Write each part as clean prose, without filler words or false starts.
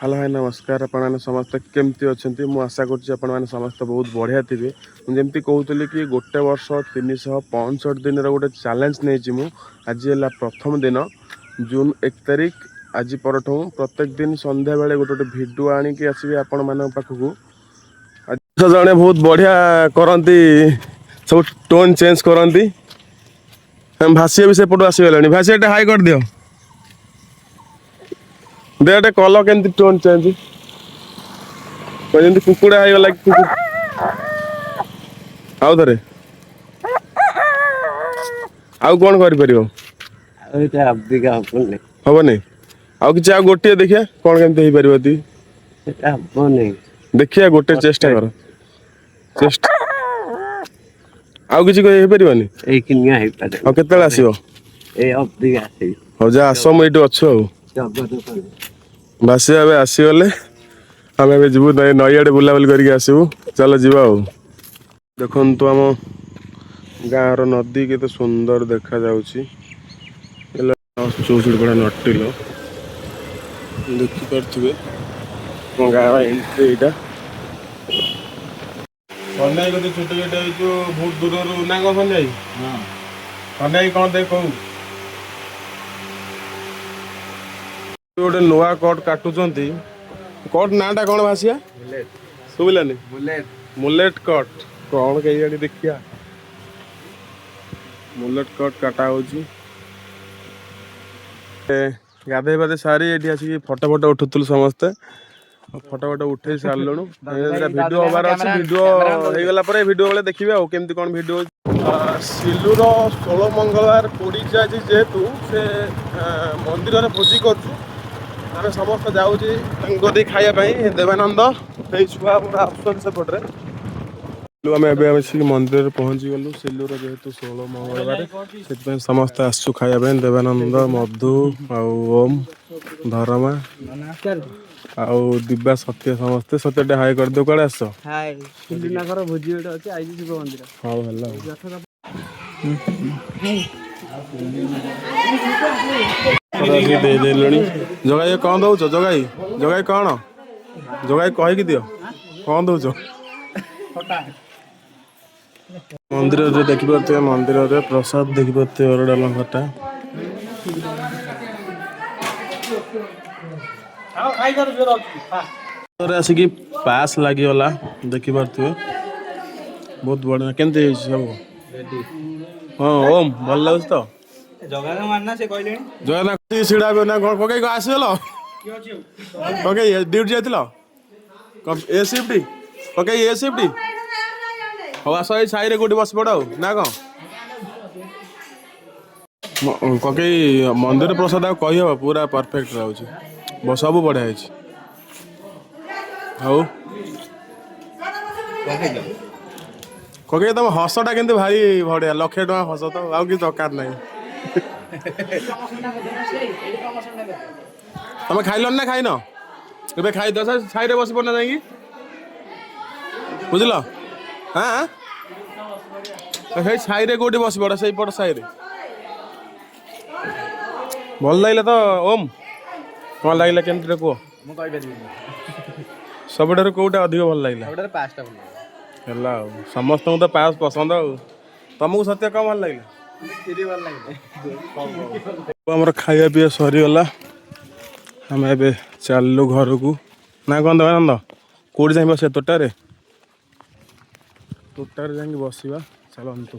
hello hi नमस्कार आपने समस्त केमती अच्छा मुझे आशा करें समस्त बहुत बढ़िया थे जमी कहूली कि गोटे वर्ष 365 दिन गोटे चैलेंज नहीं आज है प्रथम दिन जून 1 तारिख आज परठू प्रत्येक दिन संध्या बेले गोटे गोटे भिडियो आणिकी आसबि आपण मान पाखक आज जड़े बहुत बढ़िया करती सब टोन चेंज करती भाषा भी सेपटू आसगले भाषा हाई कर दियो देटे कल के टोन चेंज जमी कुकुड़ा होगला आउ थे आउ कौन कर हेनी आउ कि गोटे देखिए कौन केमती हो पार देखिए गोटे चेष्टा कर चेष्टा आउ किसी केत आसो जा आस मुझे अच्छु भाषा ए आसीगले आम ए जीव नईआडे बुलाबुली करके आसबू चल जीवा देखु आम गाँव नदी केते सुंदर देखा चौचुड़पड़ा नटिल देखिपे गाँव एंट्री यहाँ सन्याई कति छोटे छोटे बहुत दूर ना कौन सन्याई सन्याई कौन देख कहू गोटे नुआ कट काटुंट कट नाटा कौन भाषिया शुभिलानी मुलेट कट कौन कही देखिया मुलेट कट काटा हो गाधे पाधे सारी ये आसिक फटो फटो उठुलु समस्ते फटो फटो उठे सारू भिडियो हबार अच्छे भिडियो होगला भिडियो बेले देखिए केमती कौन भिडियो सिलूर 16 मंगलवार पड़ी जेहेतु से मंदिर में भोजी करूँ आम समस्त जाऊँगी खायापी देवानंद ये छुआ पूरा आसन सेपटे आम ए मंदिर पहुँची गलु सिलूर जेहेतु 16 मंगलवार से समस्त आसु खायापी देवानंद मधु आम धर्मा आउ दिव्या सत्य समस्ते सत्य हाई कर दो कड़े आस भोजी हाँ जगाई कौन दौ जगाई जगाई कौन जगाई कहीकि दियो कौन दौ मंदिर देखिपे मंदिर प्रसाद देखिपे अरडाल खटा आसिक पास लगिगला देखिपे बहुत बढ़िया केमती सब हाँ ओम भल लगे तो जगन्नाथ सीढ़ा ना पकई आसगल पकई ड्यूटी जाइल ए सिफ्टी पकई ए सिफ्टी हाँ आस ये साई कौटी बस पड़ ना कौन ककई मंदिर प्रसाद कही हम पूरा परफेक्ट रहा सब बढ़िया हाउ ककई तुम हसटा के भारी बढ़िया 1,00,000 टका हस तो आउ कि दरकार ना तुम खाइल ना खाइन ए खाई दस साई बस पड़ना जाकि बुझल हाँ साई कौटी बस पड़ से पट साई भल लगे तो ओम कौन लगे केमती कह सब कौटा अधिक भल लगे समस्त तो पास पसंद तुमको सत्य कम भल लगे आम खाया पीया सरीगला आम ए चलु घर को ना कौन देवानंद कौटी जा बस तोटारे जा बसवा चलतु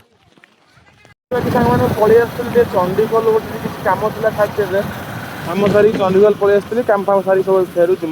पलि आसते चंडीगढ़ गोटे किसी कम था खाद्य कम सारी चंडीगढ़ पलि आसती कम फाम सारी सब फेरुची